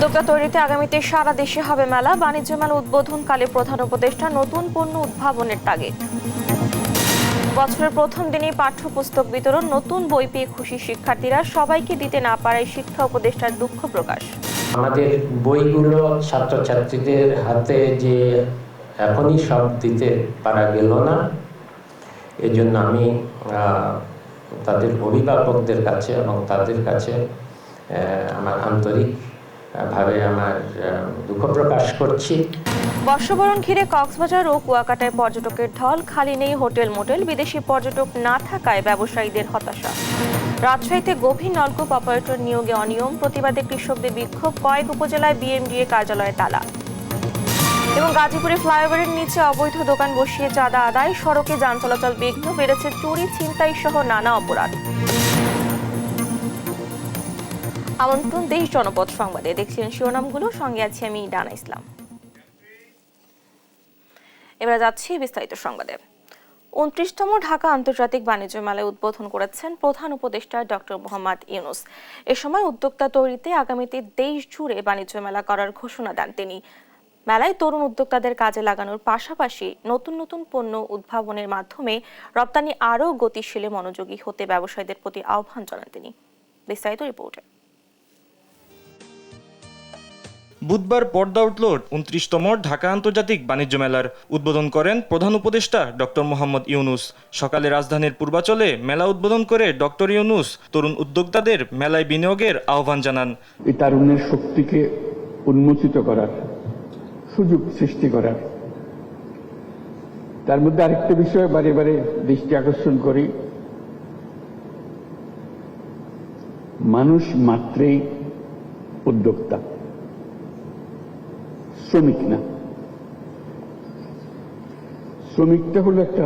উদ্যোক্তা তৈরিতে আগামীতে সারা দেশে হবে মেলা। বাণিজ্য মেলা উদ্বোধনকালে প্রধান উপদেষ্টা নতুন পণ্য উদ্ভাবনের তাগিদ। বছরের প্রথম দিনেই পাঠ্যপুস্তক বিতরণ, নতুন বই পেয়ে খুশি শিক্ষার্থীরা, সবাইকে দিতে না পারায় শিক্ষা উপদেষ্টার দুঃখ প্রকাশ। আমাদের বইগুলো ছাত্রছাত্রীদের হাতে যে এখনই সব দিতে পারা গেল না, এজন্য আমি তাদের অভিভাবকদের কাছে এবং তাদের কাছে আমার আন্তরিকভাবে আমার দুঃখ প্রকাশ করছি। বর্ষবরণ ঘিরে কক্সবাজার ও কুয়াকাটায় পর্যটকের ঢল, খালি নেই হোটেল মোটেল, বিদেশি পর্যটক না থাকায় ব্যবসায়ীদের হতাশা। রাজশাহীতে গভীর নলকূপ অপারেটর নিয়োগে অনিয়ম, প্রতিবাদে কৃষকদের বিক্ষোভ, কয়েক উপজেলায় বিএমডিএ কার্যালয়ে তালা। এবং গাজীপুরে ফ্লাইওভারের নিচে অবৈধ দোকান বসিয়ে চাঁদা আদায়, সড়কে যান চলাচল বিঘ্ন, বেড়েছে চুরি ছিনতাই সহ নানা অপরাধ। আমন্ত্রণ দেশ জনপদ সংবাদে, দেখছেন শিরোনামগুলো, সঙ্গে আছি আমি ডানা ইসলাম। এবার যাচ্ছি বিস্তারিত সংবাদে। ২৯তম ঢাকা আন্তর্জাতিক বাণিজ্য মেলায় উদ্বোধন করেছেন প্রধান উপদেষ্টা ডক্টর মোহাম্মদ ইউনূস। এ সময় উদ্যোক্তা তৈরিতে আগামীতে দেশ জুড়ে বাণিজ্য মেলা করার ঘোষণা দেন তিনি। মেলায় তরুণ উদ্যোক্তাদের কাজে লাগানোর পাশাপাশি নতুন নতুন পণ্য উদ্ভাবনের মাধ্যমে রপ্তানি আরও গতিশীলে মনোযোগী হতে ব্যবসায়ীদের প্রতি আহ্বান জানান তিনি। বিস্তারিত রিপোর্টে। বুধবার পর্দা উঠল ২৯তম ঢাকা আন্তর্জাতিক বাণিজ্য মেলার। উদ্বোধন করেন প্রধান উপদেষ্টা ডক্টর মোহাম্মদ ইউনূস। সকালে রাজধানীর পূর্বাচলে মেলা উদ্বোধন করে ডক্টর ইউনূস তরুণ উদ্যোক্তাদের মেলায় বিনিয়োগের আহ্বান জানান। এই তারুণ্যের শক্তিকে উন্মোচিত করার, সুযোগ সৃষ্টি করার, তার মধ্যে আরেকটা বিষয় বারে বারে দৃষ্টি আকর্ষণ করি, মানুষ মাত্রেই উদ্যোক্তা, শ্রমিক না। শ্রমিকটা হলো একটা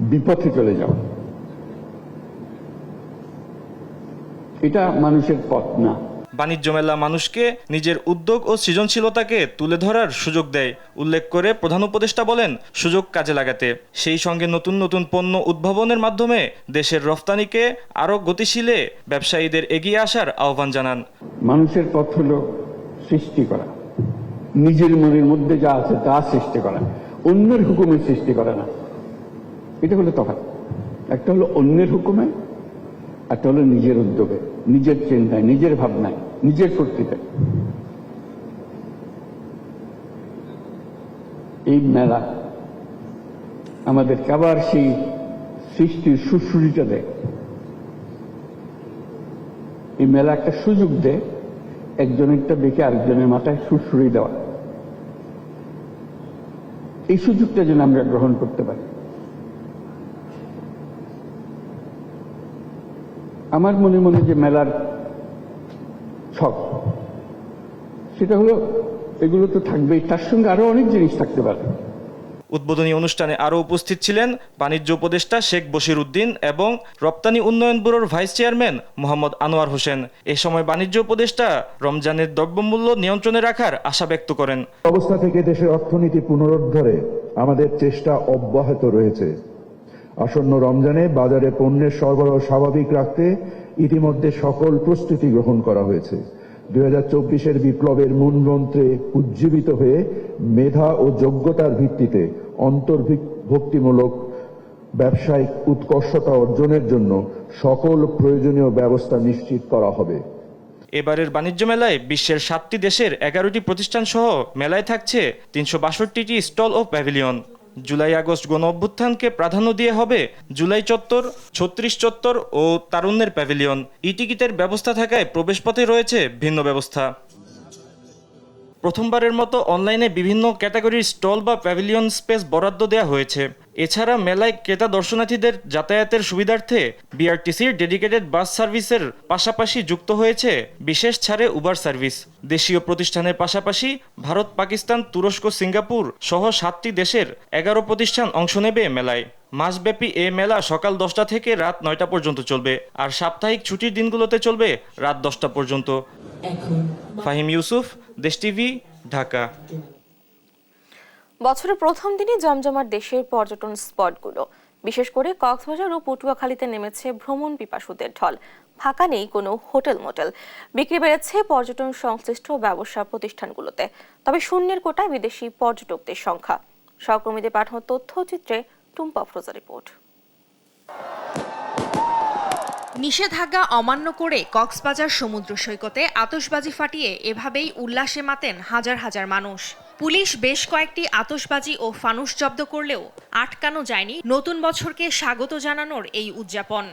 বিপথে চলে যাওয়া, এটা মানুষের পথ না। বাণিজ্য মেলা মানুষকে নিজের উদ্যোগ ও সৃজনশীলতাকে তুলে ধরার সুযোগ দেয় উল্লেখ করে প্রধান উপদেষ্টা বলেন, সুযোগ কাজে লাগাতে, সেই সঙ্গে নতুন নতুন পণ্য উদ্ভাবনের মাধ্যমে দেশের রফতানিকে আরও গতিশীলে ব্যবসায়ীদের এগিয়ে আসার আহ্বান জানান। মানুষের পথ হলো সৃষ্টি করা, নিজের মনের মধ্যে যা আছে তা সৃষ্টি করা, অন্যের হুকুমে সৃষ্টি করা না। এটা হলো তফাৎ। একটা হলো অন্যের হুকুমে, একটা হলো নিজের উদ্যোগে, নিজের চিন্তায়, নিজের ভাবনায়, নিজের কর্তৃত্বে। এই মেলা আমাদেরকে আবার সেই সৃষ্টির সুশ্রুতিটা দেয়। এই মেলা একটা সুযোগ দেয় একজনেরটা দেখে আরেকজনের মাথায় সুশ্রুতি দেওয়া। এই সুযোগটা যেন আমরা গ্রহণ করতে পারি। আমার মনে মনে যে মেলার ছক, সেটা হলো এগুলো তো থাকবেই, তার সঙ্গে আরো অনেক জিনিস থাকতে পারে। উদ্বোধনী অনুষ্ঠানে আরও উপস্থিত ছিলেন বাণিজ্য উপদেষ্টা শেখ বশির উদ্দিন এবং রপ্তানি উন্নয়ন ব্যুরোর ভাইস চেয়ারম্যান মোহাম্মদ আনোয়ার হোসেন। এ সময় বাণিজ্য উপদেষ্টা রমজানের দ্রব্যমূল্য নিয়ন্ত্রণে রাখার আশা ব্যক্ত করেন। অবস্থা থেকে দেশের অর্থনীতি পুনরুদ্ধারে আমাদের চেষ্টা অব্যাহত রয়েছে। আসন্ন রমজানে বাজারে পণ্যের সরবরাহ স্বাভাবিক রাখতে ইতিমধ্যে সকল প্রস্তুতি গ্রহণ করা হয়েছে। ২০২৪-এর বিপ্লবের মূলমন্ত্রে উজ্জীবিত হয়ে মেধা ও যোগ্যতার ভিত্তিতে অন্তর্ভুক্তিমূলক ব্যবসায়িক উৎকর্ষতা অর্জনের জন্য সকল প্রয়োজনীয় ব্যবস্থা নিশ্চিত করা হবে। এবারের বাণিজ্য মেলায় বিশ্বের ৭টি দেশের ১১টি প্রতিষ্ঠান সহ মেলায় থাকছে ৩৬২টি স্টল ও প্যাভিলিয়ন। জুলাই আগস্ট গণ অভ্যুত্থানকে প্রাধান্য দিয়ে হবে জুলাই চত্বর, ৩৬ চত্বর ও তারুণ্যের প্যাভিলিয়ন। ই টিকিটের ব্যবস্থা থাকায় প্রবেশপথে রয়েছে ভিন্ন ব্যবস্থা। প্রথমবারের মতো অনলাইনে বিভিন্ন ক্যাটাগরির স্টল বা প্যাভিলিয়ন স্পেস বরাদ্দ দেওয়া হয়েছে। এছাড়া মেলায় ক্রেতা দর্শনার্থীদের যাতায়াতের সুবিধার্থে বিআরটিসির ডেডিকেটেড বাস সার্ভিসের পাশাপাশি যুক্ত হয়েছে বিশেষ ছাড়ে উবার সার্ভিস। দেশীয় প্রতিষ্ঠানের পাশাপাশি ভারত, পাকিস্তান, তুরস্ক, সিঙ্গাপুর সহ ৭টি দেশের ১১ প্রতিষ্ঠান অংশ নেবে মেলায়। মাসব্যাপী এ মেলা সকাল 10টা থেকে রাত 9টা পর্যন্ত চলবে, আর সাপ্তাহিক ছুটির দিনগুলোতে চলবে রাত 10টা পর্যন্ত। ফাহিম ইউসুফ, দেশ টিভি, ঢাকা। বছরের প্রথম দিনে জমজমাট দেশের পর্যটন স্পটগুলো। বিশেষ করে কক্সবাজার ও পটুয়াখালীতে নেমেছে ভ্রমণ পিপাসুদের ঢল। ফাঁকা নেই কোনো হোটেল মোটেল, বিক্রি বেড়েছে পর্যটন সংশ্লিষ্ট ব্যবসা প্রতিষ্ঠানগুলোতে। তবে শূন্যের কোটায় বিদেশি পর্যটকদের সংখ্যা। সহকর্মীদের পাঠানো তথ্যচিত্রে টুম্পা আফরোজা রিপোর্ট। নিষেধাজ্ঞা অমান্য করে কক্সবাজার সমুদ্র সৈকতে আতশবাজি ফাটিয়ে এভাবেই উল্লাসে মাতেন হাজার হাজার মানুষ। পুলিশ বেশ কয়েকটি আতশবাজি ও ফানুস জব্দ করলেও আটকানো যায়নি নতুন বছরকে স্বাগত জানানোর এই উদযাপন।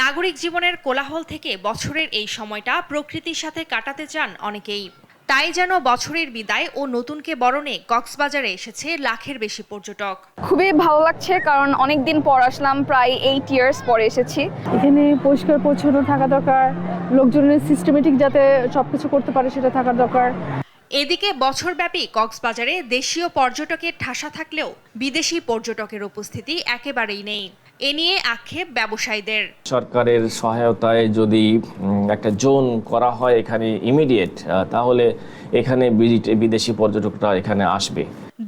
নাগরিক জীবনের কোলাহল থেকে বছরের এই সময়টা প্রকৃতির সাথে কাটাতে চান অনেকেই। তাই যেন বছরের বিদায় ও নতুনকে বরণে কক্সবাজারে এসেছে লাখের বেশি পর্যটক। খুবই ভালো লাগছে, কারণ অনেক দিন পর আসলাম, প্রায় 8 ইয়ার্স পরে এসেছি। এখানে পরিষ্কার পরিচ্ছন্ন থাকা দরকার, লোকজনের সিস্টেমেটিক যাতে সবকিছু করতে পারে সেটা থাকার দরকার। এদিকে বছরব্যাপী কক্সবাজারে দেশীয় পর্যটকের ঠাসা থাকলেও বিদেশি পর্যটকের উপস্থিতি একেবারেই নেই। এ নিয়ে আক্ষেপ ব্যবসায়ীদের। সরকারের সহায়তায় যদি একটা জোন করা হয় এখানে ইমিডিয়েট, তাহলে এখানে বিদেশি পর্যটকরা এখানে আসবে।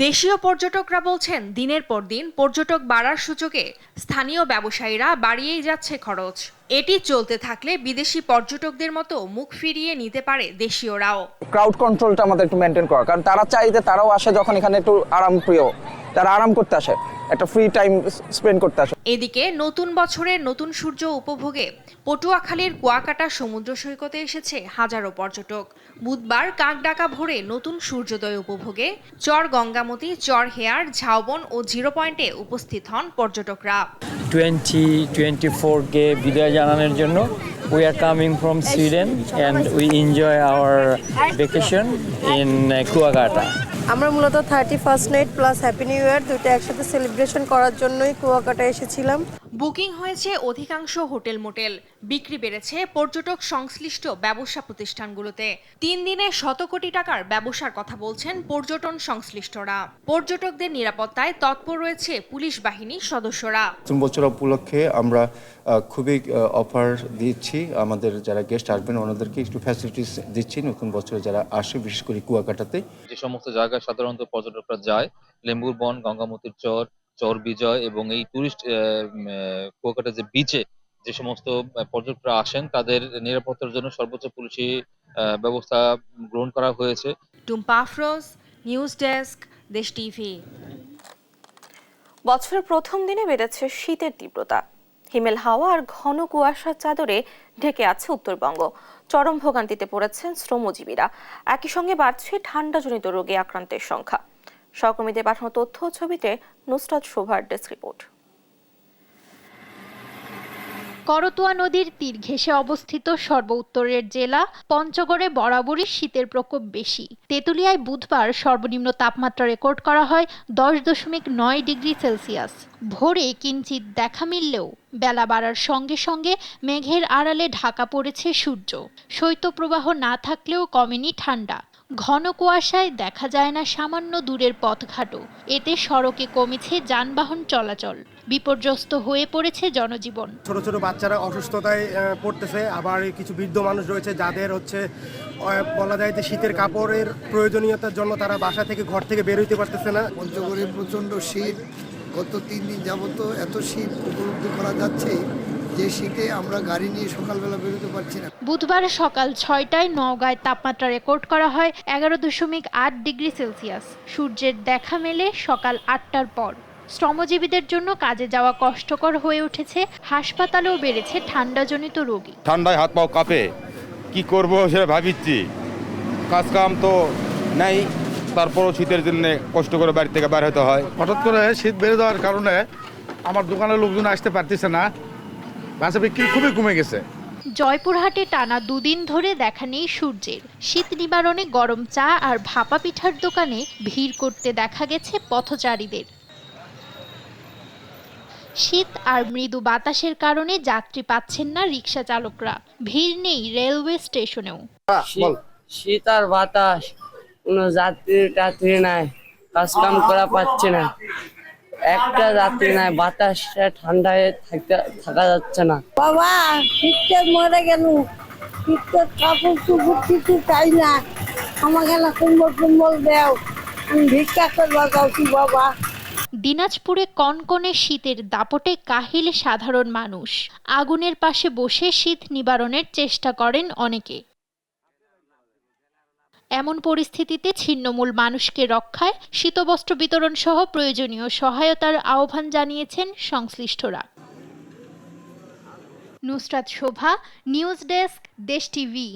দেশীয় পর্যটকরা বলছেন দিনের পর দিন পর্যটক বাড়ার সুযোগে স্থানীয় ব্যবসায়ীরা বাড়িয়েই যাচ্ছে খরচ। এটি চলতে থাকলে বিদেশি পর্যটকদের মতো মুখ ফিরিয়ে নিতে পারে দেশীয়রাও। ক্রাউড কন্ট্রোলটা আমাদের একটু মেনটেন করা, কারণ তারা চাইতে তারাও আসে যখন এখানে একটু আরামপ্রিয়, তারা আরাম করতে আসে, একটা ফ্রি টাইম স্পেন্ড করতে আসে। এদিকে নতুন বছরের নতুন সূর্য উপভোগে পটুয়াখালীর কুয়াকাটা সমুদ্র সৈকতে এসেছে হাজারো পর্যটক। বুধবার কাকডাকা ভোরে নতুন সূর্যোদয় উপভোগে চর গঙ্গামতি, চর হেয়ার, ঝাউবন ও জিরো পয়েন্টে উপস্থিত হন পর্যটকরা। 2024-কে বিদায় জানানোর জন্য we are coming from Sweden and we enjoy our vacation in Kuakata. আমরা মূলত 31st night plus happy new year দুটো একসাথে সেলিব্রেশন করার জন্যই কুয়াকাটা এসেছিলাম। বুকিং হয়েছে অধিকাংশ হোটেল মোটেল, বিক্রি বেড়েছে পর্যটক সংশ্লিষ্ট ব্যবসা প্রতিষ্ঠানগুলোতে। 3 দিনে শত কোটি টাকার ব্যবসার কথা বলছেন পর্যটন সংশ্লিষ্টরা। পর্যটকদের নিরাপত্তায় তৎপর রয়েছে পুলিশ বাহিনীর সদস্যরা। নতুন বছর উপলক্ষে আমরা খুবই অফার দিচ্ছি, আমাদের যারা গেস্ট আসবেন ওনাদেরকে একটু ফ্যাসিলিটিস দিচ্ছি নতুন বছরে যারা আসে, বিশেষ করে কুয়াকাটাতে। যে সমস্ত জায়গায় সাধারণত পর্যটকরা যায়, লেম্বুর বন, গঙ্গামতির চর, চর বিজয় এবং এই টুরিস্ট কুয়াকাটা যে বিচে যে সমস্ত পর্যটকরা আসেন তাদের নিরাপত্তার জন্য সর্বোচ্চ পুলিশি ব্যবস্থা গ্রহণ করা হয়েছে। টুম্পা আফরোজ, নিউজ ডেস্ক, দেশ টিভি। বছরের প্রথম দিনে বেড়েছে শীতের তীব্রতা। হিমেল হাওয়া আর ঘন কুয়াশার চাদরে ঢেকে আছে উত্তরবঙ্গ। চরম ভোগান্তিতে পড়েছেন শ্রমজীবীরা। একই সঙ্গে বাড়ছে ঠান্ডাজনিত রোগে আক্রান্তের সংখ্যা। সহকর্মীদের পাঠানো তথ্য ছবিতে নুসরাত শোভার ডেস্ক রিপোর্ট। করতোয়া নদীর তীর ঘেঁষে অবস্থিত সর্ব-উত্তরের জেলা পঞ্চগড়ে বরাবরই শীতের প্রকোপ বেশি। তেঁতুলিয়ায় বুধবার সর্বনিম্ন তাপমাত্রা রেকর্ড করা হয় 10.9 ডিগ্রি সেলসিয়াস। ভোরে কিঞ্চিৎ দেখা মিললেও বেলা বাড়ার সঙ্গে সঙ্গে মেঘের আড়ালে ঢাকা পড়েছে সূর্য। শৈত্যপ্রবাহ না থাকলেও কমেনি ঠান্ডা। ঘন কুয়াশায় দেখা যায় না সামান্য দূরের পথঘাটও। এতে সড়কে কমেছে যানবাহন চলাচল। বিপর্যস্ত হয়ে পড়েছে জনজীবন। ছোট ছোট বাচ্চারা অসুস্থতায় পড়তেছে, আবার কিছু বৃদ্ধ মানুষ রয়েছে যাদের বলা যায় যে শীতের কাপড়ের প্রয়োজনীয়তার জন্য তারা বাসা থেকে ঘর থেকে বের হইতে পারতেছে না। পঞ্চগড়ে প্রচণ্ড শীত, গত 3 দিন যাবত এত শীত উপলব্ধি করা যাচ্ছে যে শীতে আমরা গাড়ি নিয়ে সকালবেলা বেরোতে পারছি না। বুধবার সকাল 6টায় নওগাঁয় তাপমাত্রা রেকর্ড করা হয় 11.8 ডিগ্রি সেলসিয়াস। সূর্যের দেখা মেলে সকাল 8টার পর। শ্রমজীবীদের জন্য কাজে যাওয়া কষ্টকর হয়ে উঠেছে। হাসপাতালেও বেড়েছে ঠান্ডাজনিত রোগী। ঠান্ডায় হাত পাও কাঁপে, কি করবো সেটা ভাবিচ্ছি। কাজ কাম তো নাই, তারপরও শীতের জন্য কষ্ট করে বাড়ি থেকে বের হতে হয়। হঠাৎ করে শীত বেড়ে যাওয়ার কারণে আমার দোকানের লোকজন আসতে পারতেছে না, বাসা বিক্রি খুবই কমে গেছে। জয়পুরহাটে টানা 2 দিন ধরে দেখা নেই সূর্যের। শীত নিবারণে গরম চা আর ভাপা পিঠার দোকানে ভিড় করতে দেখা গেছে পথচারীদের। শীত আর মৃদু বাতাসের কারণে যাত্রী পাচ্ছেন না রিক্সা চালকরা। ভিড় নেই রেলওয়ে স্টেশনেও। শীত আর বাতাস, কোনো যাত্রী নাই, কাজ কাম করা পাচ্ছে না, একটা যাত্রী নাই, বাতাসটা ঠান্ডায় থাকা যাচ্ছে না। বাবা শীতে মরে গেল, শীতের কাপড় চুপড় কিছু চাই না, আমাকে না কুম্বল দেও, আমি ভিক্ষা করবা যাচ্ছি বাবা। দিনাজপুরে কনকনে শীতের দাপটে কাহিল সাধারণ মানুষ। আগুনের পাশে বসে শীত নিবারণের চেষ্টা করেন অনেকে। এমন পরিস্থিতিতে ছিন্নমূল মানুষকে রক্ষায় শীতবস্ত্র বিতরণ সহ প্রয়োজনীয় সহায়তার আহ্বান জানিয়েছেন সংশ্লিষ্টরা। নুসরাত শোভা, নিউজ ডেস্ক, দেশ টিভি।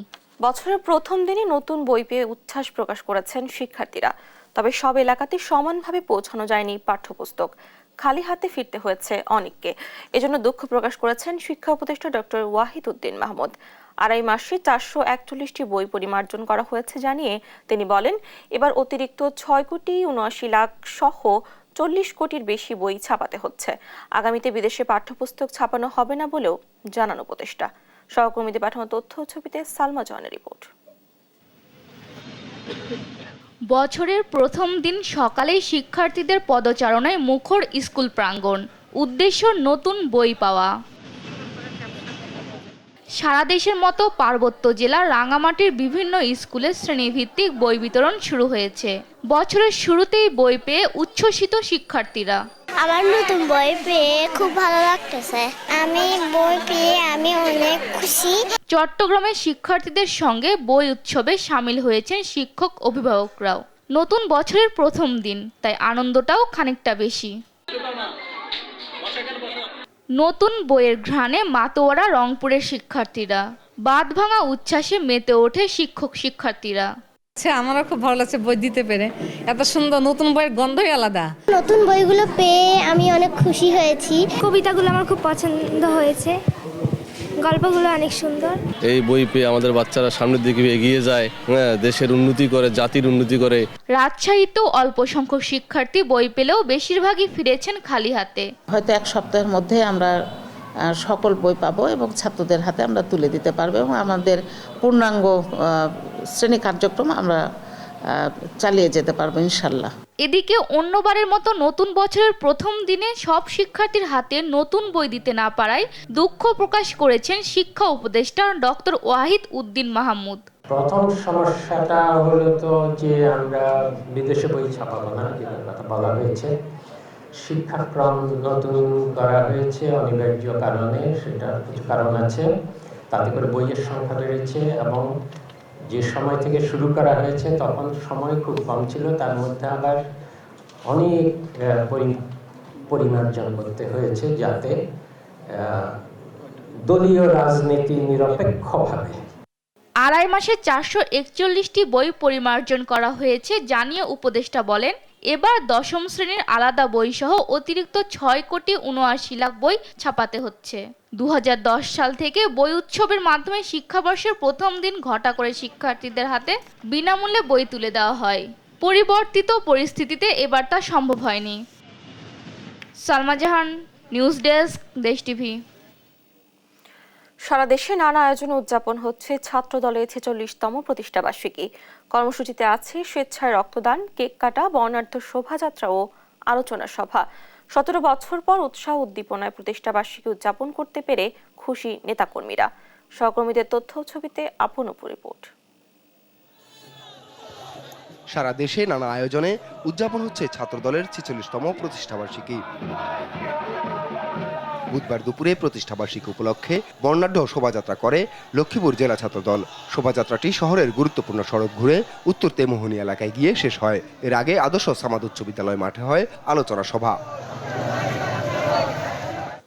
বছরের প্রথম দিনই নতুন বই পেয়ে উচ্ছ্বাস প্রকাশ করেছেন শিক্ষার্থীরা। তবে সব এলাকাতে সমানভাবে পৌঁছানো যায়নি পাঠ্যপুস্তক। খালি হাতে ফিরতে হয়েছে অনেককে। এজন্য দুঃখ প্রকাশ করেছেন শিক্ষা উপদেষ্টা ডক্টর ওয়াহিদ উদ্দিন মাহমুদ। আড়াই মাসে 441টি বই পরিমার্জন করা হয়েছে জানিয়ে তিনি বলেন, এবার অতিরিক্ত 6,79,00,000 সহ 40 কোটির বেশি বই ছাপাতে হচ্ছে। আগামীতে বিদেশে পাঠ্যপুস্তক ছাপানো হবে না বলেও জানান উপদেষ্টা। সহকর্মীদের পাঠানো তথ্য ছবিতে সালমা জাহানের রিপোর্ট। বছরের প্রথম দিন সকালেই শিক্ষার্থীদের পদচারণায় মুখর স্কুল প্রাঙ্গণ। উদ্দেশ্য নতুন বই পাওয়া। সারা দেশের মতো পার্বত্য জেলার রাঙামাটির বিভিন্ন স্কুলে শ্রেণীভিত্তিক বই বিতরণ শুরু হয়েছে। বছরের শুরুতেই বই পেয়ে উচ্ছ্বসিত শিক্ষার্থীরা। আমার নতুন বই পেয়ে খুব ভালো লাগতেছে। আমি বই পেয়ে অনেক খুশি। চট্টগ্রামের শিক্ষার্থীদের সঙ্গে বই উৎসবে সামিল হয়েছেন শিক্ষক অভিভাবকরাও। নতুন বছরের প্রথম দিন, তাই আনন্দটাও খানিকটা বেশি। নতুন বইয়ের ঘ্রাণে মাতোয়ারা রংপুরের শিক্ষার্থীরা। বাঁধভাঙা উচ্ছ্বাসে মেতে ওঠে শিক্ষক শিক্ষার্থীরা। আমারও খুব ভালো লাগছে বই দিতে পেরে। এত সুন্দর নতুন বইয়ের গন্ধই আলাদা। নতুন বইগুলো পেয়ে আমি অনেক খুশি হয়েছি। কবিতাগুলো আমার খুব পছন্দ হয়েছে, গল্পগুলো অনেক সুন্দর। এই বই পেয়ে আমাদের বাচ্চারা সামনের দিকে এগিয়ে যায়, দেশের উন্নতি করে, জাতির উন্নতি করে। রাজশাহীতেও অল্প সংখ্যক শিক্ষার্থী বই পেলেও বেশিরভাগই ফিরেছেন খালি হাতে। হয়তো এক সপ্তাহের মধ্যে আমরা সকল বই পাবো এবং ছাত্রদের হাতে আমরা তুলে দিতে পারবো এবং আমাদের পূর্ণাঙ্গ শ্রেণী কার্যক্রম আমরা চালিয়ে যেতে পারবো ইনশাল্লাহ। এদিকে অন্যবারের মতো নতুন বছরের প্রথম দিনে সব শিক্ষার্থীর হাতে নতুন বই দিতে না পারায় দুঃখ প্রকাশ করেছেন শিক্ষা উপদেষ্টা ডক্টর ওয়াহিদ উদ্দিন মাহমুদ। প্রথম সমস্যাটা হলো তো যে আমরা বিদেশে বই ছাপাবো না, যেটা কথা বলা হয়েছে। শিক্ষাক্রম নতুন করা হয়েছে অনিবার্য কারণে, সেটা কিছু কারণ আছে। তাতে করে বইয়ের সংখ্যা বেড়েছে এবং যে সময় থেকে শুরু করা হয়েছে তখন সময় খুব কম ছিল, তার মধ্যে আবার অনেক পরিমার্জন করতে হয়েছে যাতে দলীয় রাজনীতি নিরপেক্ষভাবে। আড়াই মাসে 441টি বই পরিমার্জন করা হয়েছে জানিয়ে উপদেষ্টা বলেন, এবার দশম শ্রেণীর আলাদা বই সহ অতিরিক্ত 6,79,00,000 বই ছাপাতে হচ্ছে। 2010 সাল থেকে বই উৎসবের মাধ্যমে শিক্ষাবর্ষের প্রথম দিন ঘটা করে শিক্ষার্থীদের হাতে বিনামূল্যে বই তুলে দেওয়া হয়। পরিবর্তিত পরিস্থিতিতে এবার তা সম্ভব হয়নি। সালমা জাহান, নিউজ ডেস্ক, দেশ টিভি। সারা দেশে নানা আয়োজনে উদযাপন হচ্ছে ছাত্র দলের 46তম প্রতিষ্ঠাবার্ষিকী। কর্মসূচিতে আছে স্বেচ্ছায় রক্তদান, কেক কাটা, বর্ণাঢ্য শোভাযাত্রা ও আলোচনা সভা। 17 বছর পর উৎসাহ উদ্দীপনায় প্রতিষ্ঠাবার্ষিকী উদযাপন করতে পেরে খুশি নেতাকর্মীরা। সহকর্মীদের তথ্য ছবিতে আপনপুর রিপোর্ট। সারা দেশে নানা আয়োজনে উদযাপন হচ্ছে ছাত্রদলের 46তম প্রতিষ্ঠাবার্ষিকী। বুধবার দুপুরে প্রতিষ্ঠাবার্ষিকী উপলক্ষে বর্ণাঢ্য শোভাযাত্রা করে লক্ষ্মীপুর জেলা ছাত্রদল। শোভাযাত্রাটি শহরের গুরুত্বপূর্ণ সড়ক ঘুরে উত্তর তেমোহনী এলাকায় গিয়ে শেষ হয়। এর আগে আদর্শ সামাদ উচ্চ বিদ্যালয় মাঠে হয় আলোচনা সভা।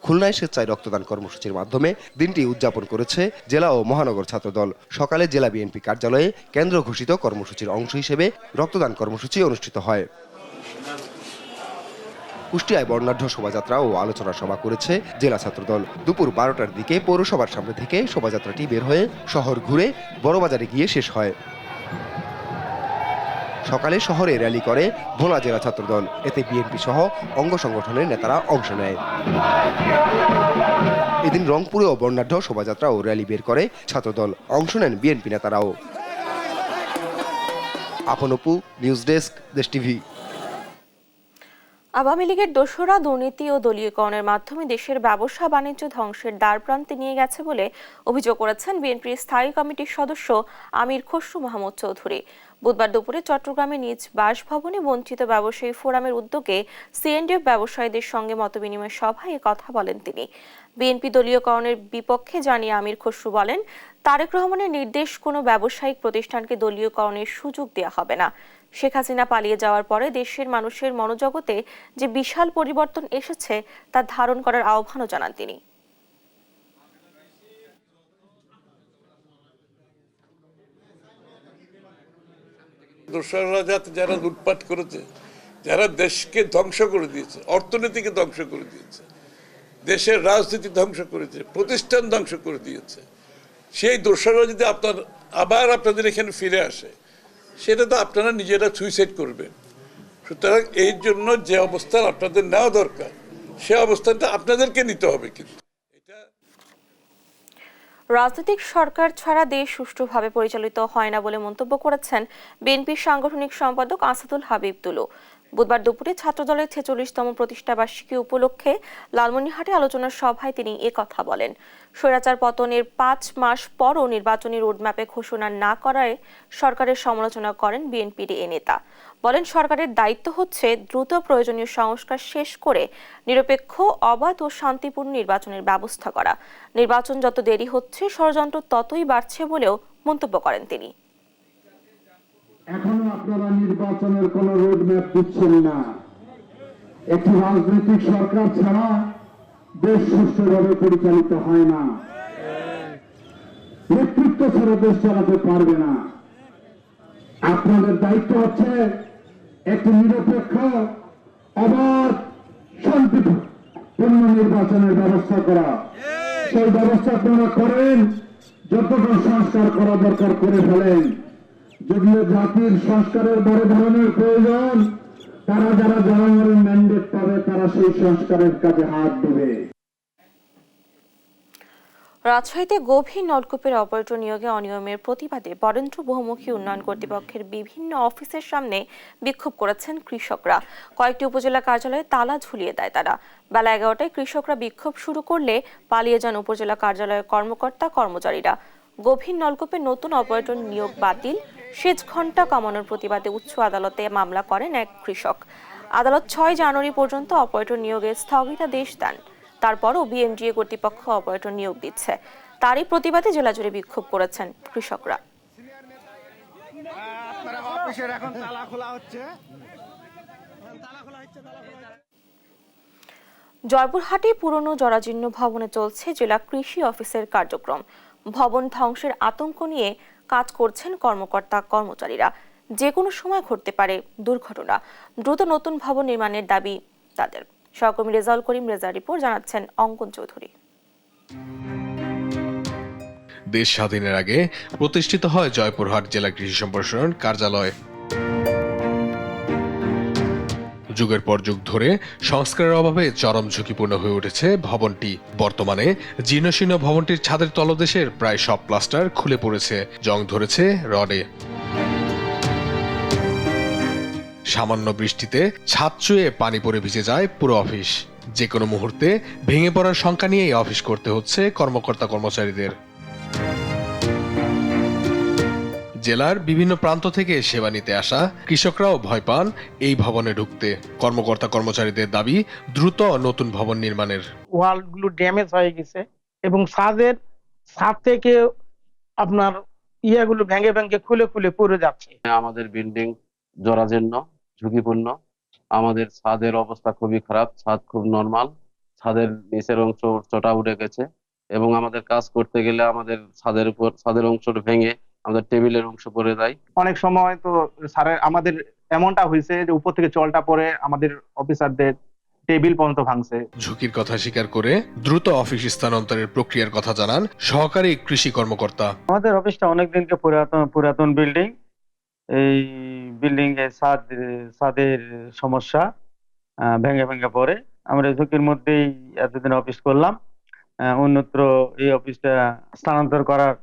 খুলনায় স্বেচ্ছায় রক্তদান কর্মসূচির মাধ্যমে দিনটি উদযাপন করেছে জেলা ও মহানগর ছাত্রদল। সকালে জেলা বিএনপি কার্যালয়ে কেন্দ্র ঘোষিত কর্মসূচির অংশ হিসেবে রক্তদান কর্মসূচি অনুষ্ঠিত হয়। কুষ্টিয়ায় বর্ণাঢ্য শোভাযাত্রা ও আলোচনা সভা করেছে জেলা ছাত্রদল। দুপুর 12টার দিকে পৌরসভার সামনে থেকে শোভাযাত্রাটি বের হয়ে শহর ঘুরে বড়বাজারে গিয়ে শেষ হয়। সকালে শহরে র্যালি করে ভোলা জেলা ছাত্রদল। এতে বিএনপি সহ অঙ্গ সংগঠনের নেতারা অংশ নেয়। এদিন রংপুরেও বর্ণাঢ্য শোভাযাত্রা ও র্যালি বের করে ছাত্রদল। অংশ নেন বিএনপি নেতারাও। আপনপু, নিউজ ডেস্ক, দেশ টিভি। আওয়ামী লীগের দোসররা দুর্নীতি ও দলীয়করণের মাধ্যমে দেশের ব্যবসা বাণিজ্য ধ্বংসের দ্বারপ্রান্তে নিয়ে গেছে বলে অভিযোগ করেছেন বিএনপির স্থায়ী কমিটির সদস্য আমির খসরু মাহমুদ চৌধুরী। বুধবার দুপুরে চট্টগ্রামে নিজ বাসভবনে বঞ্চিত ব্যবসায়ী ফোরামের উদ্যোগে সিএনডিএফ ব্যবসায়ীদের সঙ্গে মতবিনিময় সভায় এ কথা বলেন তিনি। বিএনপি দলীয়করণের বিপক্ষে জানিয়ে আমির খসরু বলেন, তারেক রহমানের নির্দেশ কোনো ব্যবসায়িক প্রতিষ্ঠানকে দলীয়করণের সুযোগ দেওয়া হবে না। শেখ হাসিনা পালিয়ে যাওয়ার পরে দেশের মানুষের মনোজগতে যে বিশাল পরিবর্তন এসেছে তা ধারণ করার আহ্বানও জানান তিনি। দোসররা যারা লুটপাট করেছে, যারা দেশকে ধ্বংস করে দিয়েছে, অর্থনীতিকে ধ্বংস করে দিয়েছে, দেশের রাজনীতি ধ্বংস করেছে, প্রতিষ্ঠান ধ্বংস করে দিয়েছে, সেই দোসররা যদি আবার আপনাদের এখানে ফিরে আসে, সেটা তো আপনারা নিজেরা সুইসাইড করবেন। সুতরাং এই জন্য যে অবস্থান আপনাদের নেওয়া দরকার, সে অবস্থানটা আপনাদেরকে নিতে হবে। কিন্তু রাজনৈতিক সরকার ছাড়া দেশ সুষ্ঠুভাবে পরিচালিত হয় না বলে মন্তব্য করেছেন বিএনপির সাংগঠনিক সম্পাদক আসাদুল হাবিব তুলু। বুধবার দুপুরে ছাত্রদলের 46তম প্রতিষ্ঠাবার্ষিকী উপলক্ষে লালমনিরহাটে আলোচনা সভায় তিনি কথা বলেন। স্বৈরাচার পতনের 5 মাস পরও নির্বাচনী রোডম্যাপে ঘোষণা না করায় সরকারের সমালোচনা করেন বিএনপির এ নেতা। বলেন, সরকারের দায়িত্ব হচ্ছে দ্রুত প্রয়োজনীয় সংস্কার শেষ করে নিরপেক্ষ, অবাধ ও শান্তিপূর্ণ নির্বাচনের ব্যবস্থা করা। নির্বাচন যত দেরি হচ্ছে ষড়যন্ত্র ততই বাড়ছে বলেও মন্তব্য করেন তিনি। এখনো আপনারা নির্বাচনের কোন রোডম্যাপ দিচ্ছেন না। একটি রাজনৈতিক সরকার ছাড়া দেশ সুষ্ঠুভাবে পরিচালিত হয় না। নেতৃত্ব ছাড়া দেশ চালাতে পারবে না। আপনাদের দায়িত্ব হচ্ছে একটি নিরপেক্ষ, অবাধ, শান্তিপূর্ণ নির্বাচনের ব্যবস্থা করা। সেই ব্যবস্থা আপনারা করেন, যতটুকু সংস্কার করা দরকার করে ফেলেন। যদিও জাতির সংস্কারের বড় ধরনের প্রয়োজন, তারা যারা জনগণের ম্যান্ডেট পাবে তারা সেই সংস্কারের কাজে হাত দেবে। রাজশাহীতে গভীর নলকূপের অপারেটর নিয়োগে অনিয়মের প্রতিবাদে বরেন্দ্র বহুমুখী উন্নয়ন কর্তৃপক্ষের বিভিন্ন অফিসের সামনে বিক্ষোভ করেছেন কৃষকরা। কয়েকটি উপজেলা কার্যালয়ে তালা ঝুলিয়ে দেয় তারা। বেলা 11টায় কৃষকরা বিক্ষোভ শুরু করলে পালিয়ে যান উপজেলা কার্যালয়ের কর্মকর্তা কর্মচারীরা। গভীর নলকূপে নতুন অপারেটর নিয়োগ বাতিল, সেচ ঘণ্টা কমানোর প্রতিবাদে উচ্চ আদালতে মামলা করেন এক কৃষক। আদালত 6 জানুয়ারি পর্যন্ত অপারেটর নিয়োগের স্থগিতাদেশ দেন। তারপরও বিএমডিএ কর্তৃপক্ষ অপারেটর নিয়োগ দিচ্ছে। তারই প্রতিবাদে জেলা জুড়ে বিক্ষোভ করেছেন কৃষকরা। জয়পুরহাটে পুরনো জরাজীর্ণ ভবনে চলছে জেলা কৃষি অফিসের কার্যক্রম। ভবন ধ্বংসের আতঙ্ক নিয়ে কাজ করছেন কর্মকর্তা কর্মচারীরা। যে কোনো সময় ঘটতে পারে দুর্ঘটনা। দ্রুত নতুন ভবন নির্মাণের দাবি তাদের। সহকর্মী রেজাউল করিম রেজার রিপোর্ট, জানাচ্ছেন অঙ্কন চৌধুরী। দেশ স্বাধীনের আগে প্রতিষ্ঠিত হয় জয়পুরহাট জেলা কৃষি সম্প্রসারণ কার্যালয়। যুগের পর যুগ ধরে সংস্কারের অভাবে চরম ঝুঁকিপূর্ণ হয়ে উঠেছে ভবনটি। বর্তমানে জীর্ণশীর্ণ ভবনটির ছাদের তলদেশের প্রায় সব প্লাস্টার খুলে পড়েছে, জং ধরেছে রডে। সামান্য বৃষ্টিতে ছাদ চুয়ে পানি পড়ে ভিজে যায় পুরো অফিস। যে কোনো মুহূর্তে ভেঙে পড়ার শঙ্কা নিয়েই অফিস করতে হচ্ছে কর্মকর্তা কর্মচারীদের। জেলার বিভিন্ন প্রান্ত থেকে সেবা নিতে আসা কৃষকরাও ভয় পান এই ভবনে ঢুকতে। কর্মকর্তা কর্মচারীদের দাবি দ্রুত নতুন ভবন নির্মাণের। ওয়ালগুলো ড্যামেজ হয়ে গেছে এবং ছাদ থেকে আপনার ইয়াগুলো ভেঙে ভেঙে খুলে খুলে পড়ে যাচ্ছে। আমাদের বিল্ডিং জরাজীর্ণ, ঝুঁকিপূর্ণ। আমাদের ছাদের অবস্থা খুবই খারাপ। ছাদ খুব নরমাল, ছাদের নিচের অংশ চটা উঠে গেছে এবং আমাদের কাজ করতে গেলে আমাদের ছাদের অংশটা ভেঙে আমাদের টেবিলের অংশ পড়ে যায়। অনেক সময় তো স্যারের আমাদের এমনটা হয়েছে যে উপর থেকে জলটা পড়ে আমাদের অফিসারদের টেবিল পর্যন্ত ভাঙছে। ঝুঁকির কথা স্বীকার করে দ্রুত অফিস স্থানান্তরের প্রক্রিয়ার কথা জানান সহকারী কৃষি কর্মকর্তা। আমাদের অফিসটা অনেকদিনকে পুরাতন বিল্ডিং। এই বিল্ডিং এর ছাদের সমস্যা, ভেঙে ভেঙে পড়ে। আমরা ঝুঁকির মধ্যেই এতদিন অফিস করলাম। অন্যত্র এই অফিসটা স্থানান্তর করার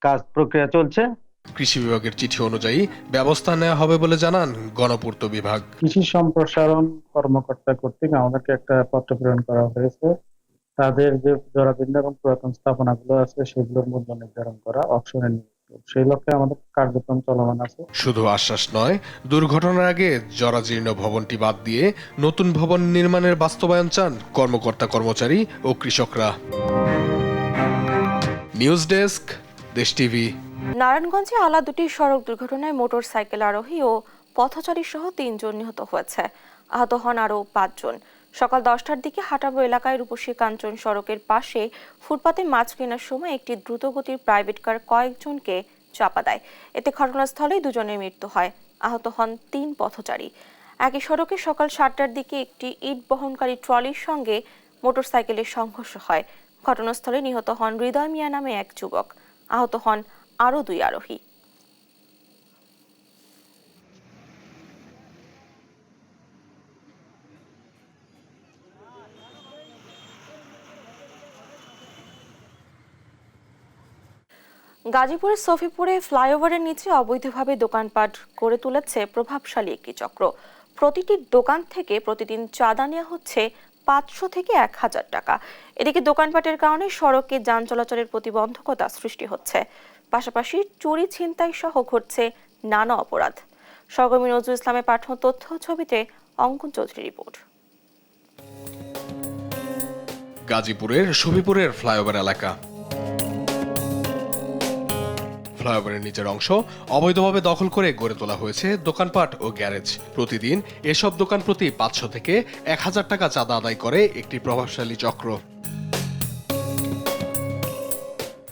কাজ প্রক্রিয়া চলছে। কৃষি বিভাগের চিঠি অনুযায়ী ব্যবস্থা নেওয়া হবে বলে জানান গণপূর্ত বিভাগ। কৃষি সম্প্রসারণ কর্মকর্তা কর্তৃক আমাদেরকে একটা পত্র প্রেরণ করা হয়েছে। তাদের যে জরাজীর্ণ এবং পুরাতন স্থাপনাগুলো আছে সেগুলোর মূল্য নির্ধারণ করা, অকশনে সেই লক্ষ্যে আমাদের কার্যক্রম চলমান আছে। শুধু আশ্বাস নয়, দুর্ঘটনার আগে জরাজীর্ণ ভবনটি বাদ দিয়ে নতুন ভবন নির্মাণের বাস্তবায়ন চান কর্মকর্তা কর্মচারী ও কৃষকরা। নিউজ ডেস্ক, দেশ টিভি। নারায়ণগঞ্জে আলা দুটি সড়ক দুর্ঘটনায় মোটর সাইকেল আরোহী ও পথচারী সহ 3 জন নিহত হয়েছে। আহত হন আরও 5 জন। সকাল 10টার দিকে হাটাবো এলাকায় রূপসী কাঞ্চন সড়কের পাশে ফুটপাতে মাছ কেনার সময় একটি দ্রুতগতির প্রাইভেট কার কয়েকজনকে চাপা দেয়। এতে ঘটনাস্থলেই 2 জনের মৃত্যু হয়। আহত হন 3 পথচারী। একই সড়কে সকাল 7টার দিকে একটি ইট বহনকারী ট্রলির সঙ্গে মোটরসাইকেলের সংঘর্ষ হয়। ঘটনাস্থলে নিহত হন হৃদয় মিয়া নামে এক যুবক। আহত হন আরও 2 আরোহী। গাজীপুরের সফিপুরে ফ্লাইওভারের নিচে অবৈধভাবে দোকানপাট গড়ে তুলেছে প্রভাবশালী একটি চক্র। প্রতিটি দোকান থেকে প্রতিদিন চাঁদা নেওয়া হচ্ছে 500 থেকে 1000 টাকা। এদিকে দোকানপাটের কারণে সড়কে যান চলাচলের প্রতিবন্ধকতা সৃষ্টি হচ্ছে। পাশাপাশি চুরি ছিনতাই সহ ঘটছে নানা অপরাধ। সহকর্মী নজরুল ইসলামের পাঠানো তথ্য ছবিতে অঙ্কন চৌধুরীর রিপোর্ট। গাজীপুরের সফিপুরের ফ্লাইওভার এলাকা। ফ্লাইওভারের নিচের অংশ অবৈধভাবে দখল করে গড়ে তোলা হয়েছে দোকানপাট ও গ্যারেজ। প্রতিদিন এসব দোকান প্রতি 500 থেকে 1000 টাকা চাঁদা আদায় করে একটি প্রভাবশালী চক্র।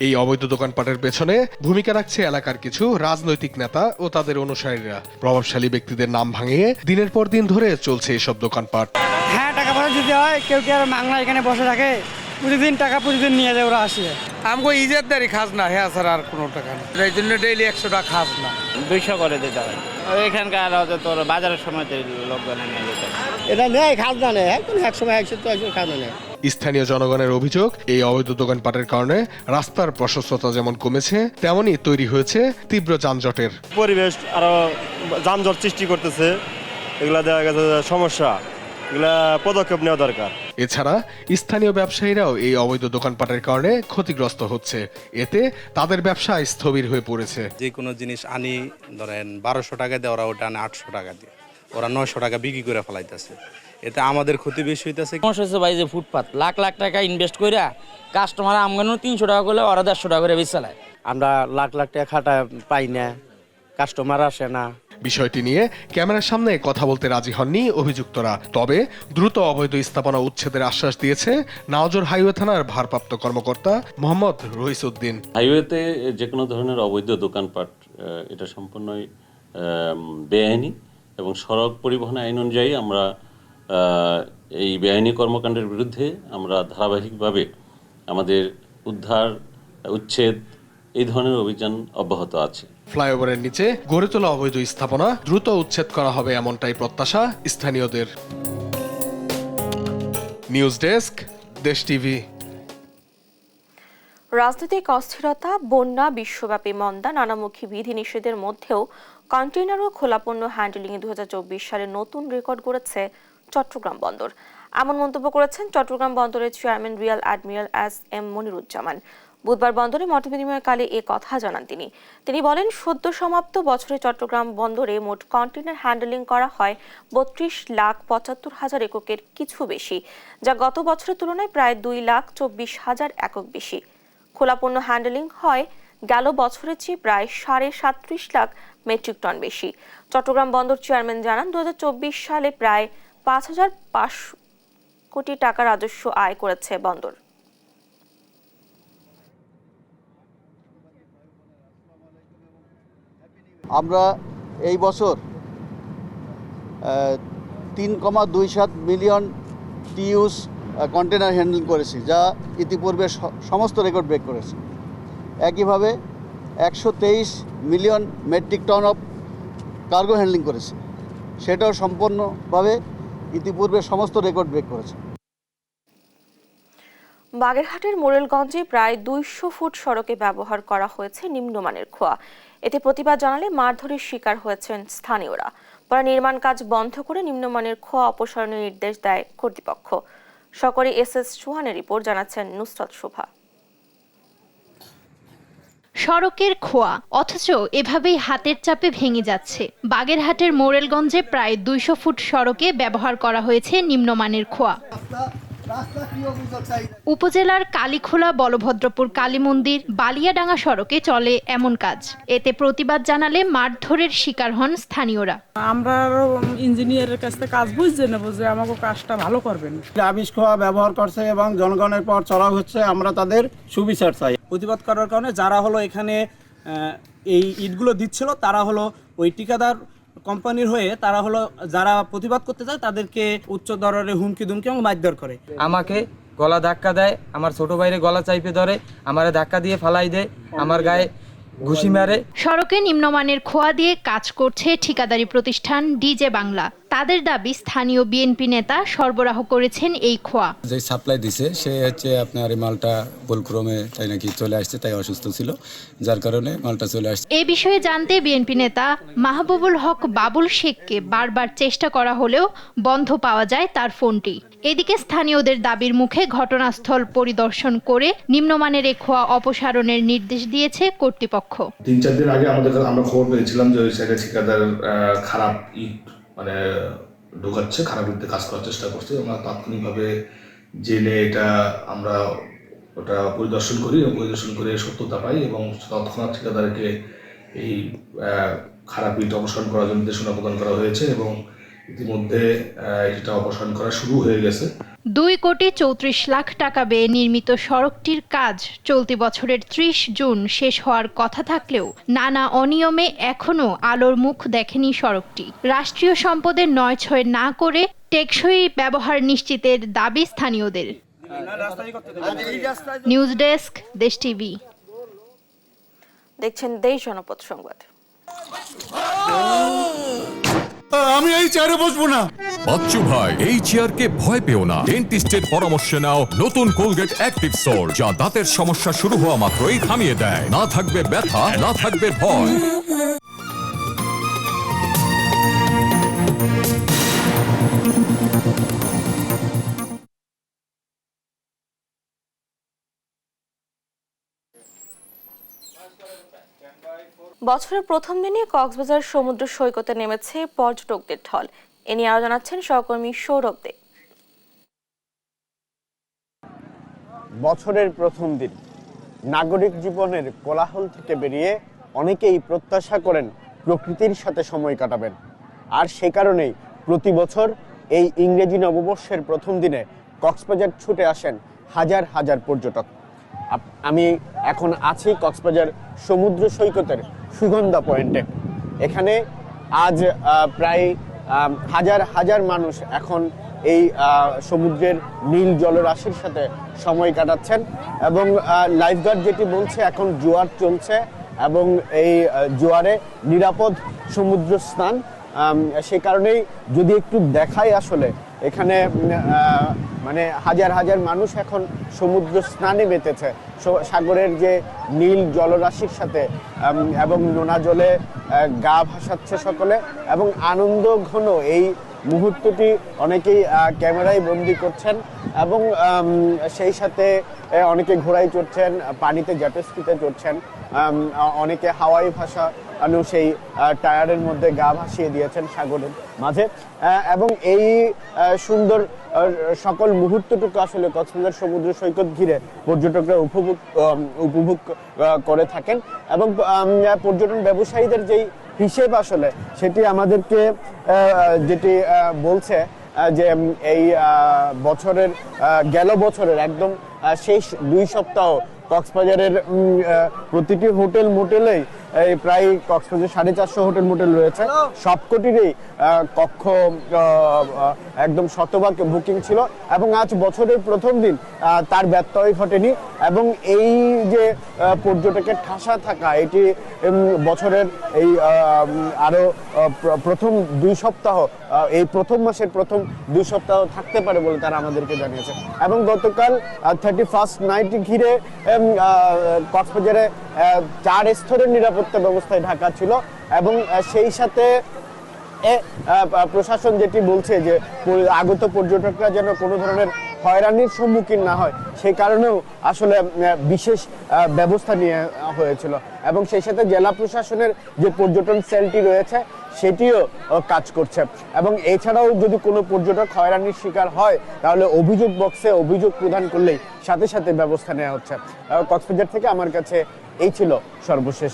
এই অবৈধ দোকানপাটের পেছনে ভূমিকা রাখছে এলাকার কিছু রাজনৈতিক নেতা ও তাদের অনুসারীরা। প্রভাবশালী ব্যক্তিদের নাম ভাঙিয়ে দিনের পর দিন ধরে চলছে এসব দোকানপাট। হ্যাঁ, টাকা পয়সা দিতে হয়, কেউ কি আর মাংলা এখানে বসে থাকে? প্রতিদিন টাকা প্রতিদিন নিয়ে যায়, ওরা আসে। আমগো ইজাতদারি খাজনা, হ্যাঁ স্যার, আর কোনো টাকা নেই। এই জন্য ডেইলি 100 টাকা খাজনা। 200 করে দিতে হয়। এখানকার তোর বাজারের সময় লোকজনের নিয়ে যেতে এটা নেই, খাজনা নেই, এখন 100 খাজনা নেই। স্থানীয় জনগণের অভিযোগ, এই অবৈধ দোকানপাটের কারণে রাস্তার প্রশস্ততা যেমন কমেছে, তেমনই তৈরি হয়েছে তীব্র যানজটের পরিবেশ। আরো যানজট সৃষ্টি করতেছে, এগুলা দেখা গেছে সমস্যা, এগুলা পদক্ষেপ নেওয়া দরকার। এছাড়া স্থানীয় ব্যবসায়ীরাও এই অবৈধ দোকানপাটের কারণে ক্ষতিগ্রস্ত হচ্ছে। এতে তাদের ব্যবসা স্থবির হয়ে পড়েছে। যে কোনো জিনিস আনি ধরেন 1200 টাকা দিয়ে, ওরা ওটা আনে 800 টাকা দিয়ে, ওরা 900 টাকা বিক্রি করে ফেলাইতেছে। এতে আমাদের ক্ষতি বেশি হইতেছে। সমস্যা হচ্ছে ভাই যে ফুটপাত লাখ লাখ টাকা ইনভেস্ট করে কাস্টমার আমগানো 300 টাকা করলে ওরা 150 টাকা করে বেচে চালায়। আমরা লাখ লাখ টাকা খাটা পাই না, কাস্টমার আসে না। বিষয়টি নিয়ে ক্যামেরার সামনে কথা বলতে রাজি হননি অভিযুক্তরা। তবে দ্রুত অবৈধ স্থাপনা উচ্ছেদের আশ্বাস দিয়েছে নাওজর হাইওয়ে থানার ভারপ্রাপ্ত কর্মকর্তা মোহাম্মদ রহিসউদ্দিন। হাইওয়েতে যে কোনো ধরনের অবৈধ দোকানপাট এটা সম্পূর্ণই বেআইনি এবং সড়ক পরিবহন আইন অনুযায়ী আমরা এই বেআইনি কর্মকাণ্ডের বিরুদ্ধে আমরা ধারাবাহিকভাবে আমাদের উদ্ধার, উচ্ছেদ এই ধরনের অভিযান অব্যাহত আছে। ফ্লাইওভারের নিচে গড়ে তোলা অবৈধ স্থাপনা দ্রুত উচ্ছেদ করা হবে এমনটাই প্রত্যাশা স্থানীয়দের। নিউজ ডেস্ক, দেশ টিভি। রাজনৈতিক অস্থিরতা, বন্যা, বিশ্বব্যাপী মন্দা, নানামুখী বিধিনিষেধের মধ্যেও কন্টেইনার ও খোলাপণ্য হ্যান্ডেলিংয়ে 2024 সালে নতুন রেকর্ড গড়েছে চট্টগ্রাম বন্দর। এমন মন্তব্য করেছেন চট্টগ্রাম বন্দরের chairman Real admiral SM. Moniruzzaman. বুধবার বন্দরে মতবিনিময়কালে এ কথা জানান তিনি বলেন, সদ্য সমাপ্ত বছরে চট্টগ্রাম বন্দরে মোট কন্টেইনার হ্যান্ডেলিং করা হয় 32,75,000 এককের কিছু বেশি, যা গত বছরের তুলনায় প্রায় 2,24,000 একক বেশি। খোলাপণ্য হ্যান্ডেলিং হয় গেল বছরের চেয়ে প্রায় 37.5 লাখ মেট্রিক টন বেশি। চট্টগ্রাম বন্দর চেয়ারম্যান জানান, 2024 সালে প্রায় 5,500 কোটি টাকা রাজস্ব আয় করেছে বন্দর। আমরা এই বছর 3.27 মিলিয়ন টিইউস কন্টেনার হ্যান্ডেল করেছি, যা ইতিপূর্বে সমস্ত রেকর্ড ব্রেক করেছে। একইভাবে 123 million metric ton of cargo handling করেছে, সেটাও সম্পূর্ণভাবে ইতিপূর্বে সমস্ত রেকর্ড ব্রেক করেছে। বাগেরহাটের মোরেলগঞ্জে প্রায় 200 ফুট সড়কে ব্যবহার করা হয়েছে নিম্নমানের খোয়া। এতে প্রতিবাদ জানালে মারধরের শিকার হয়েছেন স্থানীয়রা। পরে নির্মাণ কাজ বন্ধ করে নিম্নমানের খোয়া অপসারণের নির্দেশ দেয় কর্তৃপক্ষ। সরকারি SS চৌহানের রিপোর্ট জানাচ্ছেন নুসরাত শোভা। সড়কের খোয়া অথচ এভাবেই হাতের চাপে ভেঙে যাচ্ছে। বাগেরহাটের মোরেলগঞ্জে প্রায় 200 ফুট সড়কে ব্যবহার করা হয়েছে নিম্নমানের খোয়া। উপজেলার কালীখোলা বলভদ্রপুর কালী মন্দির বালিয়াডাঙ্গা সড়কে চলে এমন কাজ। এতে প্রতিবাদ জানালে মারধরের শিকার হন স্থানীয়রা। আমরা ইঞ্জিনিয়ারের কাছ থেকে কাজ বুঝতে নেবো যে আমাকে কাজটা ভালো করবেন। আবিষ খোয়া ব্যবহার করছে এবং জনগণের পর চড়া হচ্ছে, আমরা তাদের সুবিচার চাই। প্রতিবাদ করার কারণে যারা হলো এখানে এই ইটগুলো দিচ্ছিল তারা হলো ওই ঠিকাদার কোম্পানির হয়ে তারা হলো যারা প্রতিবাদ করতে চায় তাদেরকে উচ্চ দরের হুমকি দুমকি এবং মারধর করে। আমাকে গলা ধাক্কা দেয়, আমার ছোট ভাইরে গলা চাইপে ধরে, আমারে ধাক্কা দিয়ে ফালাই দেয়, আমার গায়ে ঘুষি মারে। সড়কে নিম্নমানের খোয়া দিয়ে কাজ করছে ঠিকাদারি প্রতিষ্ঠান ডিজে বাংলা। তাদের দাবি স্থানীয় বিএনপি নেতা সরবরাহ করেছেন এই খোয়া। যে সাপ্লাই দিছে সে হচ্ছে আপনার এই মালটা ভুলক্রমে তাই নাকি চলে আসছে, তাই অসুস্থ ছিল, যার কারণে মালটা চলে আসছে। এই বিষয়ে জানতে বিএনপি নেতা মাহবুবুল হক বাবুল শেখকে বারবার চেষ্টা করা হলেও বন্ধ পাওয়া যায় তার ফোনটি। এদিকে স্থানীয়দের দাবির মুখে ঘটনাস্থল পরিদর্শন করে নিম্নমানের এই খোয়া অপসারণের নির্দেশ দিয়েছে কর্তৃপক্ষ। 3-4 দিন আগে আমরা খবর পেয়েছিলাম যে ওই সাইডে ঠিকাদার খারাপ ইট মানে ঢোকাচ্ছে, খারাপ ইটে কাজ করার চেষ্টা করছে। আমরা তাৎক্ষণিকভাবে জেনে এটা আমরা ওটা পরিদর্শন করি এবং পরিদর্শন করে সত্যতা পাই এবং তৎক্ষণাৎ ঠিকাদারকে এই খারাপ ইট অপসারণ করার জন্য নির্দেশনা প্রদান করা হয়েছে এবং ইতিমধ্যে এটা অপসারণ করা শুরু হয়ে গেছে। 2,34,00,000 টাকা ব্যয়ে নির্মিত সড়কটির কাজ চলতি বছরের 30 জুন শেষ হওয়ার কথা থাকলেও নানা অনিয়মে এখনো আলোর মুখ দেখেনি সড়কটি। রাষ্ট্রীয় সম্পদের নয়-ছয় না করে টেকসই ব্যবহার নিশ্চিতের দাবি স্থানীয়দের। নিউজ ডেস্ক, দেশ টিভি। দেখছেন দেশ জনপদ সংবাদ। আমি এই চেয়ারে বসবো না। বাচ্চু ভাই, এই চেয়ারকে ভয় পেও না। ডেন্টিস্টের পরামর্শ নাও নতুন কোলগেট অ্যাক্টিভ সোল, যা দাঁতের সমস্যা শুরু হওয়া মাত্রই থামিয়ে দেয়। না থাকবে ব্যথা, না থাকবে ভয়। বছরের প্রথম দিনে কক্সবাজার সমুদ্র সৈকতে নেমেছে পর্যটকদের ঢল। এ নিয়ে আরো জানাচ্ছেন সহকর্মী সৌরভ দে। বছরের প্রথম দিন নাগরিক জীবনের কোলাহল থেকে বেরিয়ে অনেকেই প্রত্যাশা করেন প্রকৃতির সাথে সময় কাটাবেন। আর সে কারণেই প্রতি বছর এই ইংরেজি নববর্ষের প্রথম দিনে কক্সবাজার ছুটে আসেন হাজার হাজার পর্যটক। আমি এখন আছি কক্সবাজার সমুদ্র সৈকতের সুগন্ধা পয়েন্টে। এখানে আজ প্রায় হাজার হাজার মানুষ এখন এই সমুদ্রের নীল জলরাশির সাথে সময় কাটাচ্ছেন এবং লাইফগার্ড যেটি বলছে এখন জোয়ার চলছে এবং এই জোয়ারে নিরাপদ সমুদ্র স্নান। সে কারণেই যদি একটু দেখাই আসলে এখানে মানে হাজার হাজার মানুষ এখন সমুদ্র স্নানে মেতেছে সাগরের যে নীল জলরাশির সাথে এবং নোনা জলে গা ভাসাচ্ছে সকলে এবং আনন্দ ঘন এই মুহূর্তটি অনেকেই ক্যামেরায় বন্দি করছেন এবং সেই সাথে অনেকে ঘোড়ায় চড়ছেন, পানিতে জেটস্কিতে চড়ছেন, অনেকে হাওয়াই ভাষা সেই টায়ারের মধ্যে গা ভাসিয়ে দিয়েছেন সাগরের মাঝে এবং এই সুন্দর সকল মুহূর্তটুকু আসলে কক্সবাজার সমুদ্র সৈকত ঘিরে পর্যটকরা উপভোগ করে থাকেন এবং পর্যটন ব্যবসায়ীদের যেই হিসেব আসলে সেটি আমাদেরকে যেটি বলছে যে এই বছরের গেল বছরের একদম শেষ 2 সপ্তাহ কক্সবাজারের প্রতিটি হোটেল মোটেলেই প্রায় কক্সবাজার 450 হোটেল মোটেল রয়েছে, সবকটিরই কক্ষ একদম শতভাগ বুকিং ছিল এবং আজ বছরের প্রথম দিন তার ব্যত্যয় ঘটেনি এবং এই যে পর্যটকের ঠাসা থাকা এটি বছরের এই আরো প্রথম 2 সপ্তাহ এই প্রথম মাসের প্রথম 2 সপ্তাহ থাকতে পারে বলে তারা আমাদেরকে জানিয়েছে এবং গতকাল 31st নাইট ঘিরে কক্সবাজারে 4 স্তরের নিরাপত্তা নিরাপত্তা ব্যবস্থায় ঢাকা ছিল এবং সেই সাথে প্রশাসন যেটি বলছে যে আগত পর্যটকরা যেন কোনো ধরনের হয়রানির সম্মুখীন না হয়, সেই কারণেও আসলে বিশেষ ব্যবস্থা নেওয়া হয়েছিল এবং সেই সাথে জেলা প্রশাসনের যে পর্যটন সেলটি রয়েছে সেটিও কাজ করছে এবং এছাড়াও যদি কোনো পর্যটক হয়রানির শিকার হয় তাহলে অভিযোগ বক্সে অভিযোগ প্রদান করলেই সাথে সাথে ব্যবস্থা নেওয়া হচ্ছে। কক্সবাজার থেকে আমার কাছে এই ছিল সর্বশেষ।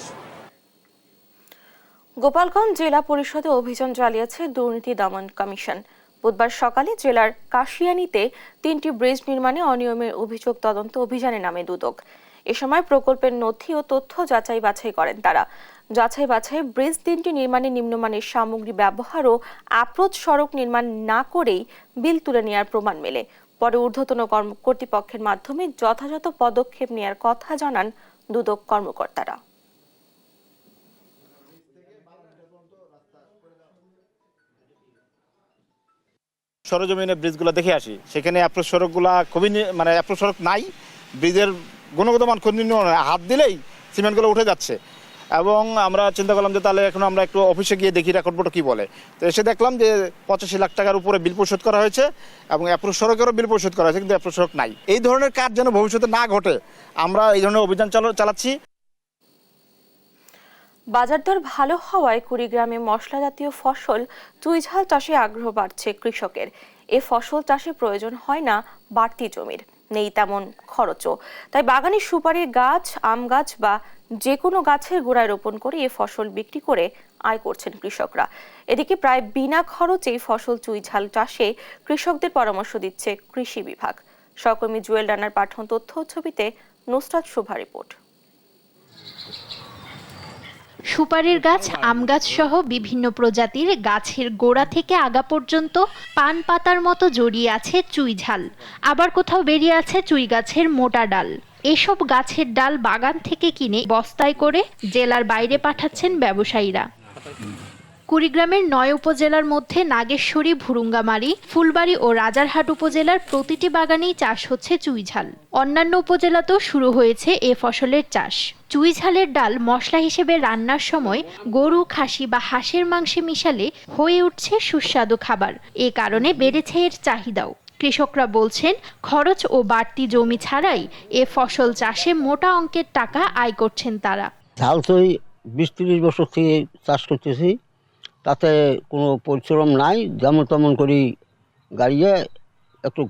গোপালগঞ্জ জেলা পরিষদে অভিযান চালিয়েছে দুর্নীতি দমন কমিশন। বুধবার সকালে জেলার কাশিয়ানীতে 3টি ব্রিজ নির্মাণে অনিয়মের অভিযোগ তদন্ত অভিযানে নামে দুদক। এ সময় প্রকল্পের নথি ও তথ্য যাচাই বাছাই করেন তারা। যাচাই বাছাই ব্রিজ 3টি নির্মাণে নিম্নমানের সামগ্রী ব্যবহার ও আপ্রোচ সড়ক নির্মাণ না করেই বিল তুলে নেওয়ার প্রমাণ মেলে। পরে ঊর্ধ্বতন কর্তৃপক্ষের মাধ্যমে যথাযথ পদক্ষেপ নেওয়ার কথা জানান দুদক কর্মকর্তারা। সরজমিনে ব্রিজগুলো দেখে আসি, সেখানে অ্যাপ্রোচ সড়কগুলো খুবই অ্যাপ্রোচ সড়ক নাই, ব্রিজের গুণগত মান খুব নিম্ন, হাত দিলেই সিমেন্টগুলো উঠে যাচ্ছে এবং আমরা চিন্তা করলাম যে তাহলে এখন আমরা একটু অফিসে গিয়ে দেখি রেকর্ড বোর্ডে কী বলে। তো এসে দেখলাম যে 85 লাখ টাকার উপরে বিল পরিশোধ করা হয়েছে এবং অ্যাপ্রোচ সড়কেরও বিল পরিশোধ করা হয়েছে, কিন্তু অ্যাপ্রোচ সড়ক নাই। এই ধরনের কাজ যেন ভবিষ্যতে না ঘটে আমরা এই ধরনের অভিযান চালাচ্ছি। বাজার দর ভালো হওয়ায় কুড়িগ্রামে মশলা জাতীয় ফসল চুইঝাল চাষে আগ্রহ বাড়ছে কৃষকের। এ ফসল চাষে প্রয়োজন হয় না বাড়তি জমির, নেই তেমন খরচও, তাই বাগানে সুপারির গাছ, আম গাছ বা যে কোনো গাছের গোড়ায় রোপণ করে এ ফসল বিক্রি করে আয় করছেন কৃষকরা। এদিকে প্রায় বিনা খরচে ফসল চুইঝাল চাষে কৃষকদের পরামর্শ দিচ্ছে কৃষি বিভাগ। সহকর্মী জুয়েল রানার পাঠন তথ্য ছবিতে নুসরাত শোভা রিপোর্ট। সুপারির গাছ, আম গাছ সহ বিভিন্ন প্রজাতির গাছের গোড়া থেকে আগা পর্যন্ত পান পাতার মতো জড়িয়ে আছে চুইঝাল। আবার কোথাও বেরিয়ে আছে চুই গাছের মোটা ডাল। এসব গাছের ডাল বাগান থেকে কিনে বস্তায় করে জেলার বাইরে পাঠাচ্ছেন ব্যবসায়ীরা। কুড়িগ্রামের 9 উপজেলার মধ্যে নাগেশ্বরী, ভুরুঙ্গামারী, ফুলবাড়ী ও রাজারহাট উপজেলার প্রতিটি বাগানেই চাষ হচ্ছে চুইঝাল। অন্যান্য উপজেলাতেও শুরু হয়েছে এ ফসলের চাষ। চুইঝালের ডাল মশলা হিসেবে রান্নার সময় গরু, খাসি বা হাঁসের মাংসে মিশালে হয়ে উঠছে সুস্বাদু খাবার। এ কারণে বেড়েছে এর চাহিদাও। কৃষকরা বলছেন, খরচ ও বাড়তি জমি ছাড়াই এ ফসল চাষে মোটা অঙ্কের টাকা আয় করছেন তারা। ঝাল তো 20-30 বছর থেকে চাষ করতেছি, তাতে কোনো পরিশ্রম নাই, যেমন তেমন করি গাড়িয়ে একটু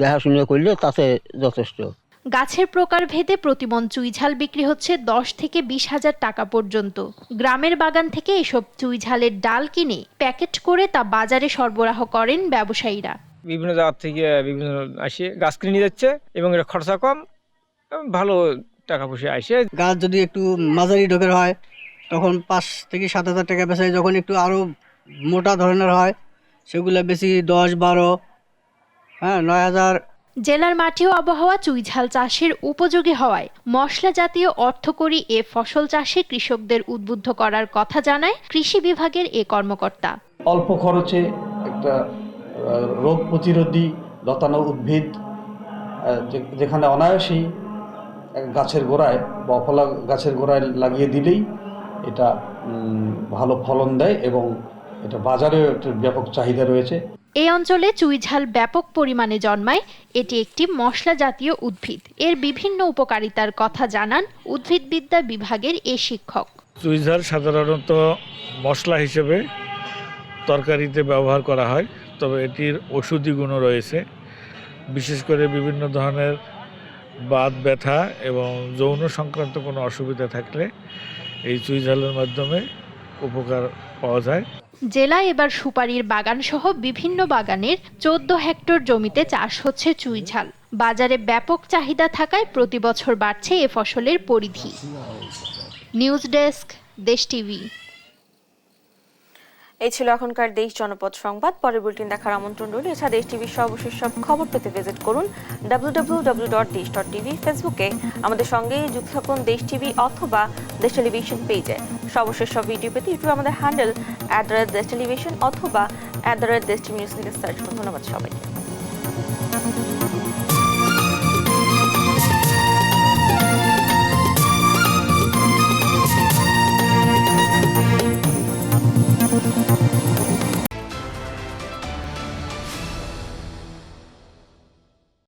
দেখাশুনে করলে তাতে যথেষ্ট। গাছের প্রকার ভেদে প্রতিমন চুইঝাল বিক্রি হচ্ছে 10 থেকে 20 হাজার টাকা পর্যন্ত। গ্রামের বাগান থেকে এসব চুইঝালের ডাল কিনে প্যাকেট করে তা বাজারে সরবরাহ করেন ব্যবসায়ীরা। বিভিন্ন জায়গা থেকে বিভিন্ন আসে গাছ কিনে যাচ্ছে এবং এটা খরচা কম, ভালো টাকা পয়সা আসে। গাছ যদি একটু মাঝারি ঢোকের হয় তখন 5 থেকে 7 হাজার টাকা বেচায়, যখন একটু আরও মোটা ধরনের হয় সেগুলো বেশি 10-12, 9,000। জেলার মাটি ও আবহাওয়া চুইঝাল চাষের উপযোগী হওয়ায় মশলা জাতীয় অর্থকরী এ ফসল চাষে কৃষকদের উদ্বুদ্ধ করার কথা জানায় কৃষি বিভাগের এ কর্মকর্তা। অল্প খরচে একটা রোগ প্রতিরোধী লতানো উদ্ভিদ যেখানে অনায়াসেই গাছের গোড়ায় বা ফলা গাছের গোড়ায় লাগিয়ে দিলেই এটা ভালো ফলন দেয় এবং এটা বাজারেও একটা ব্যাপক চাহিদা রয়েছে। এই অঞ্চলে চুইঝাল ব্যাপক পরিমাণে জন্মায়। এটি একটি মশলা জাতীয় উদ্ভিদ। এর বিভিন্ন উপকারিতার কথা জানান উদ্ভিদবিদ্যা বিভাগের এ শিক্ষক। চুইঝাল সাধারণত মশলা হিসেবে তরকারিতে ব্যবহার করা হয়, তবে এটির ঔষধি গুণও রয়েছে। বিশেষ করে বিভিন্ন ধরনের বাত ব্যথা এবং যৌন সংক্রান্ত কোনো অসুবিধা থাকলে এই চুইঝালের মাধ্যমে উপকার পাওয়া যায়। জেলায় এবার সুপারির বাগান সহ বিভিন্ন বাগানের 14 হেক্টর জমিতে চাষ হচ্ছে চুইঝাল। বাজারে ব্যাপক চাহিদা থাকায় প্রতি বছর বাড়ছে এ ফসলের পরিধি। নিউজ ডেস্ক, দেশ টিভি। এই ছিল এখনকার দেশ জনপদ সংবাদ। পরের বুলেটিন দেখার আমন্ত্রণ রইল। এছাড়া দেশ টিভির সর্বশেষ সব খবর পেতে ভিজিট করুন www.desh.tv। ফেসবুকে আমাদের সঙ্গে যুক্ত থাকুন দেশ টিভি অথবা দেশ টেলিভিশন পেজে। সর্বশেষ সব ভিডিও পেতে ইউটিউবে আমাদের হ্যান্ডেল @দেশ টেলিভিশন অথবা @দেশ টিভি নিউজ লিখে সার্চ করুন। ধন্যবাদ সবাইকে।